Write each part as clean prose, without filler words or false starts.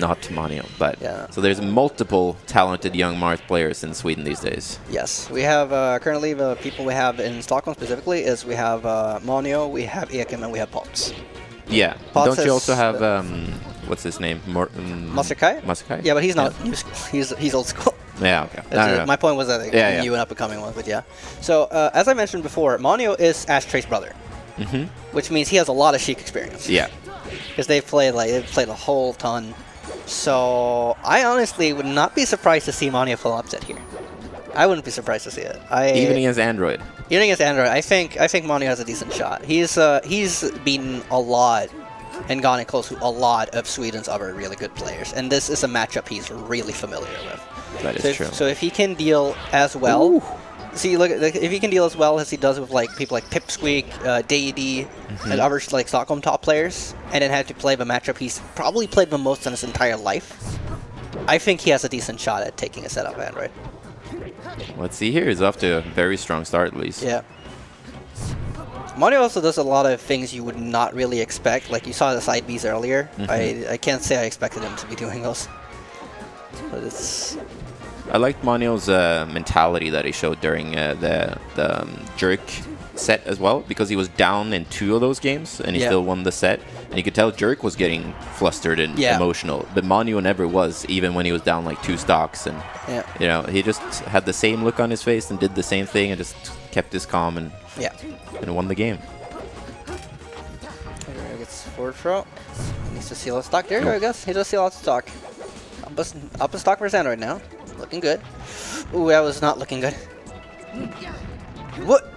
not Manio. But yeah. So there's multiple talented young Marth players in Sweden these days. Yes, we have currently the people we have in Stockholm specifically is we have Manio, we have EWKND, and we have Pops. Yeah. Pops Don't you also have what's his name? Masakai? Masakai? Yeah, but he's not. He's old school. Yeah, okay. My point was that new and up-and-coming one, but yeah. So, as I mentioned before, Manio is Ashtray's brother, which means he has a lot of Sheik experience. Yeah. Because they've played a whole ton. So, I honestly would not be surprised to see Manio pull upset here. I wouldn't be surprised to see it. Even against Android. Even against Android, I think Manio has a decent shot. He's beaten a lot and gotten close to a lot of Sweden's other really good players, and this is a matchup he's really familiar with. That is true. So if he can deal as well, see, look, if he can deal as well as he does with like people like Pipsqueak, Deity, and other like Stockholm top players, and then had to play the matchup he's probably played the most in his entire life, I think he has a decent shot at taking a set up Android. Let's see here. He's off to a very strong start at least. Yeah. Manio also does a lot of things you would not really expect. Like you saw the side Bs earlier. I can't say I expected him to be doing those. But it's... I liked Manio's mentality that he showed during the jerk set as well, because he was down in 2 of those games and he still won the set. And you could tell Jerk was getting flustered and emotional, but Manio never was, even when he was down like 2 stocks. And you know, he just had the same look on his face and did the same thing and just kept his calm and won the game. Here gets forward throw. Needs to seal a stock. There he goes. He does seal out stock. Up a stock versus Android now. Looking good. Ooh, that was not looking good. What?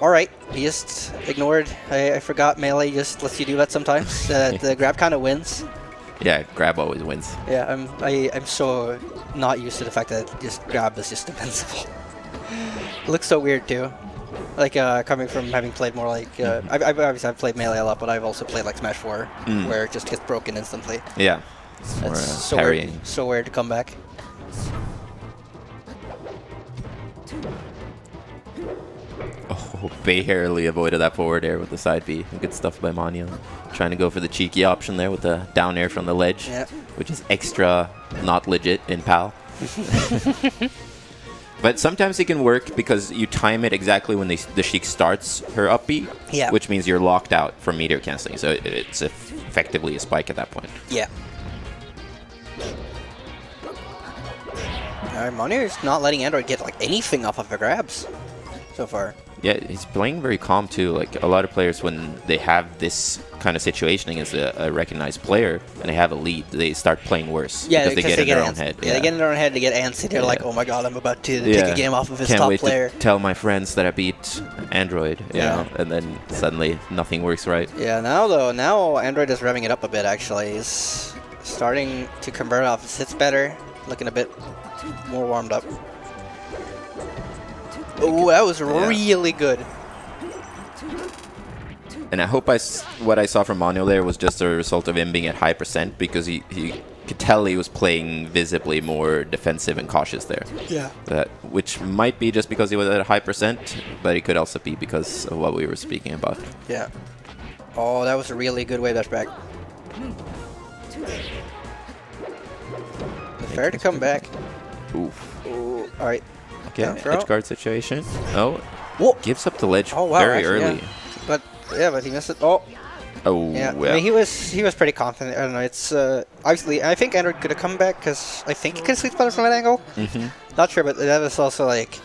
Alright, he just ignored. I forgot melee just lets you do that sometimes. The grab kind of wins. Yeah, grab always wins. Yeah, I'm so not used to the fact that just grab is just invincible. It looks so weird too. Like coming from having played more like I've played melee a lot, but I've also played like Smash 4, where it just gets broken instantly. Yeah, that's so weird. So weird to come back. Oh, barely avoided that forward air with the side B. Good stuff by Manio. Trying to go for the cheeky option there with the down air from the ledge, which is extra not legit in PAL. But sometimes it can work because you time it exactly when the Sheik starts her up B, which means you're locked out from meteor canceling. So it's effectively a spike at that point. Yeah. Manio is not letting Android get like anything off of the grabs so far. Yeah, he's playing very calm too. Like a lot of players, when they have this kind of situation against a recognized player and they have a lead, they start playing worse. Yeah, because they get in their own head. Yeah, they get in their own head, they get antsy. They're like, oh my god, I'm about to take a game off of his top player. To tell my friends that I beat Android, you know, and then suddenly nothing works right. Yeah, now Android is revving it up a bit actually. He's starting to convert off his hits better, looking a bit more warmed up. Oh, that was really good. And I hope what I saw from Manio there was just a result of him being at high percent, because he could tell he was playing visibly more defensive and cautious there. Yeah. Which might be just because he was at a high percent, but it could also be because of what we were speaking about. Yeah. Oh, that was a really good wave dash back. Fair to come back. Oof. Ooh, all right. Okay, edge guard situation. Oh, whoa. Gives up the ledge very early. Yeah. But he missed it. Oh. Oh, yeah. I mean, he was pretty confident. I don't know. It's obviously I think Android could have come back because I think he could sweet spot it from that angle. Not sure, but that was also like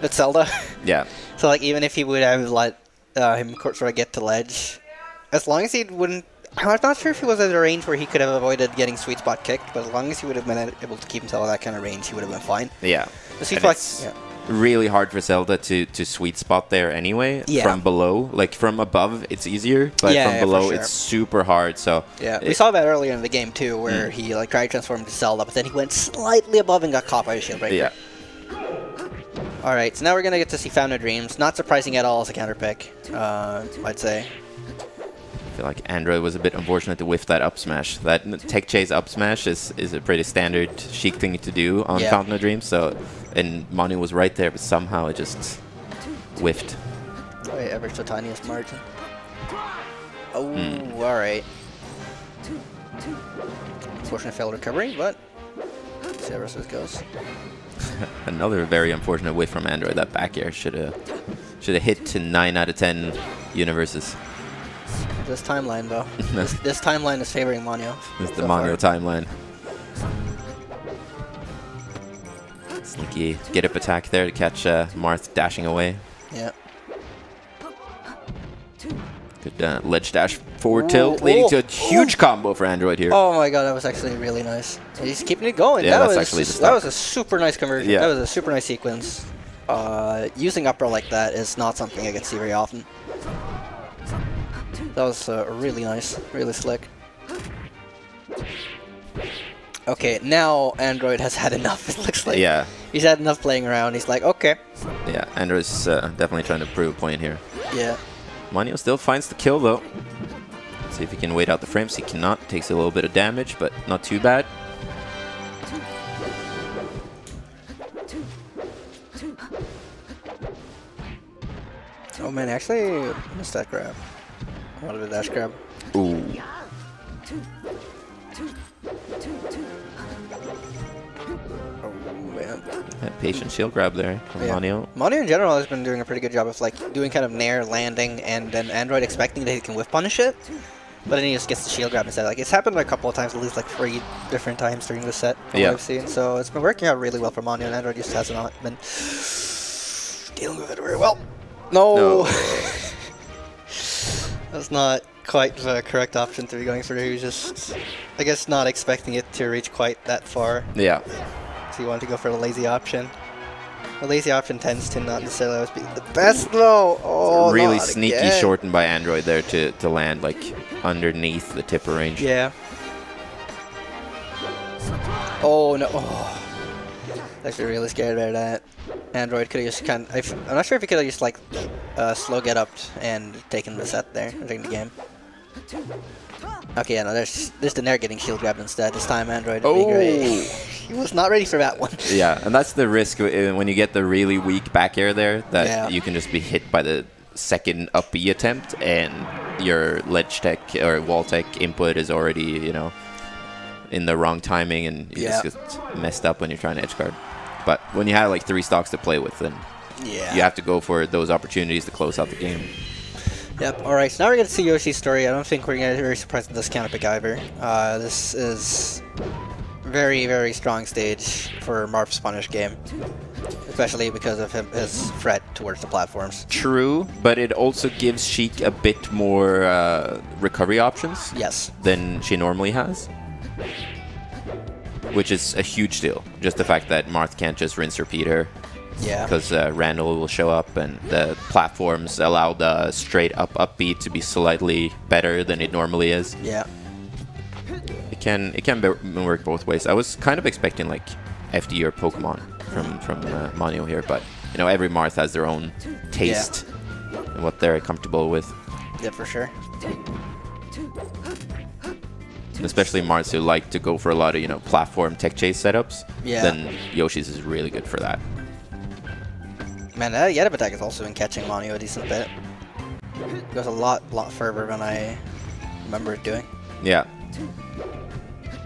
it's Zelda. Yeah. So like even if he would have let him sort of get to ledge, as long as he wouldn't. I'm not sure if he was at a range where he could have avoided getting sweet spot kicked, but as long as he would have been able to keep himself at that kind of range, he would have been fine. Yeah. The sweet spot, really hard for Zelda to sweet spot there anyway. From below, like from above, it's easier, but from below, it's super hard. So we saw that earlier in the game too, where he like tried to transform to Zelda, but then he went slightly above and got caught by a shield breaker. Yeah. All right, so now we're gonna get to see Fountain of Dreams. Not surprising at all as a counter pick, I'd say. I feel like Android was a bit unfortunate to whiff that up smash. That tech chase up smash is a pretty standard Sheik thing to do on Fountain of Dreams. So, and Manio was right there, but somehow it just whiffed. Wait, ever so tiniest margin. Oh, all right. Unfortunate failed recovery, but let's see how the rest of this goes. Another very unfortunate whiff from ndroid. That back air should have hit to 9 out of 10 universes. This timeline, though. this timeline is favoring Manio. It's the Manio timeline. Sneaky get up attack there to catch Marth dashing away. Yeah. Good ledge dash forward tilt, leading to a huge combo for ndroid here. Oh my god, that was actually really nice. He's keeping it going. Yeah, that was a super nice conversion. Yeah. That was a super nice sequence. Using up roll like that is not something I get to see very often. That was really nice, really slick. Okay, now ndroid has had enough, it looks like. Yeah. He's had enough playing around. He's like, okay. Yeah, ndroid's definitely trying to prove a point here. Yeah. Manio still finds the kill, though. Let's see if he can wait out the frames. He cannot. Takes a little bit of damage, but not too bad. Oh man, actually missed that grab. I wanted a dash grab. Ooh. Oh man. That patient shield grab there from Manio. Manio in general has been doing a pretty good job of like doing kind of nair landing and then ndroid expecting that he can whiff punish it. But then he just gets the shield grab instead. Like it's happened a couple of times, at least like 3 different times during the set from what I've seen. So it's been working out really well for Manio, and ndroid just has not been dealing with it very well. No. That's not quite the correct option to be going through. He was just, I guess, not expecting it to reach quite that far. Yeah. So he wanted to go for the lazy option. The lazy option tends to not necessarily always be the best, though. Oh, really sneaky shortened by ndroid there to land like underneath the tipper range. Yeah. Oh no. Oh. Actually, really scared about that. ndroid could have just kind of. I'm not sure if he could have just like slow get up and taken the set there, or taken the game. Okay, yeah, no, there's the nair getting shield grabbed instead. This time ndroid. Oh. He was not ready for that one. Yeah, and that's the risk when you get the really weak back air there, that you can just be hit by the second up B attempt and your ledge tech or wall tech input is already, you know, in the wrong timing and you just get messed up when you're trying to edge guard. But when you have like 3 stocks to play with, then you have to go for those opportunities to close out the game. Yep, alright, so now we're going to see Yoshi's story. I don't think we're going to get very surprised with this counter pick either. This is very, very strong stage for Marth's punish game, especially because of his threat towards the platforms. True, but it also gives Sheik a bit more recovery options than she normally has, which is a huge deal. Just the fact that Marth can't just rinse repeat her. Yeah. Because Randall will show up and the platforms allow the straight up B to be slightly better than it normally is. Yeah. It can work both ways. I was kind of expecting like FD or Pokemon from Manio here, but you know, every Marth has their own taste and what they're comfortable with. Yeah, for sure. And especially Marths who like to go for a lot of, you know, platform tech chase setups. Yeah. Then Yoshi's is really good for that. Man, that Yedip attack has also been catching Manio a decent bit. It goes a lot further than I remember it doing. Yeah.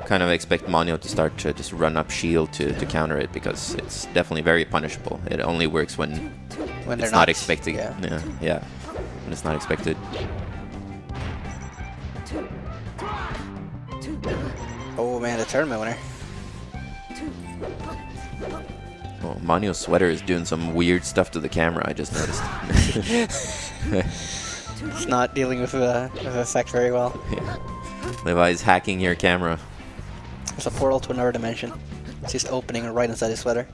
Kind of expect Manio to start to just run up shield to counter it, because it's definitely very punishable. It only works when it's not expected. Yeah. When it's not expected. Oh man, the tournament winner. Oh, Manio's sweater is doing some weird stuff to the camera, I just noticed. It's not dealing with the effect very well. Yeah. Levi's hacking your camera. There's a portal to another dimension. It's just opening right inside his sweater.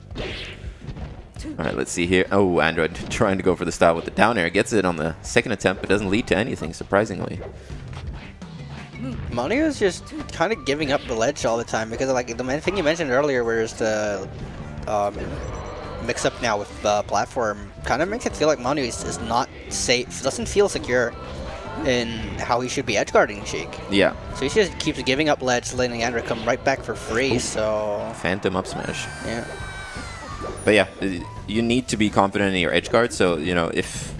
Alright, let's see here. Oh, ndroid trying to go for the style with the down air. Gets it on the second attempt, but doesn't lead to anything, surprisingly. Manio is just kind of giving up the ledge all the time, because like the main thing you mentioned earlier, whereas the mix up now with the platform kind of makes it feel like Manio is not safe, doesn't feel secure in how he should be edgeguarding Sheik. Yeah. So he just keeps giving up ledge, letting ndroid come right back for free, so... Phantom up smash. Yeah. But yeah, you need to be confident in your edgeguard, so, you know, if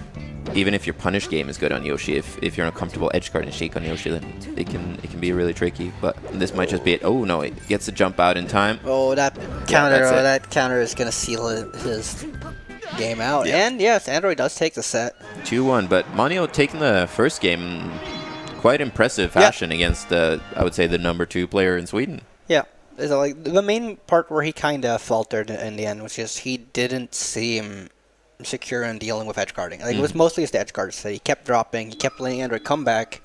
even if your punish game is good on Yoshi, if you're in a comfortable edge guard and Sheik on Yoshi, then it can be really tricky. But this might just be it. Oh no, it gets to jump out in time. Oh, that counter! That counter is gonna seal his game out. Yeah. And yes, Android does take the set. 2-1, but Manio taking the first game in quite impressive fashion against I would say the #2 player in Sweden. Yeah. So, like, the main part where he kind of faltered in the end was just he didn't seem secure in dealing with edge guarding. Like, it was mostly his edge guards that he kept dropping, he kept letting Android come back,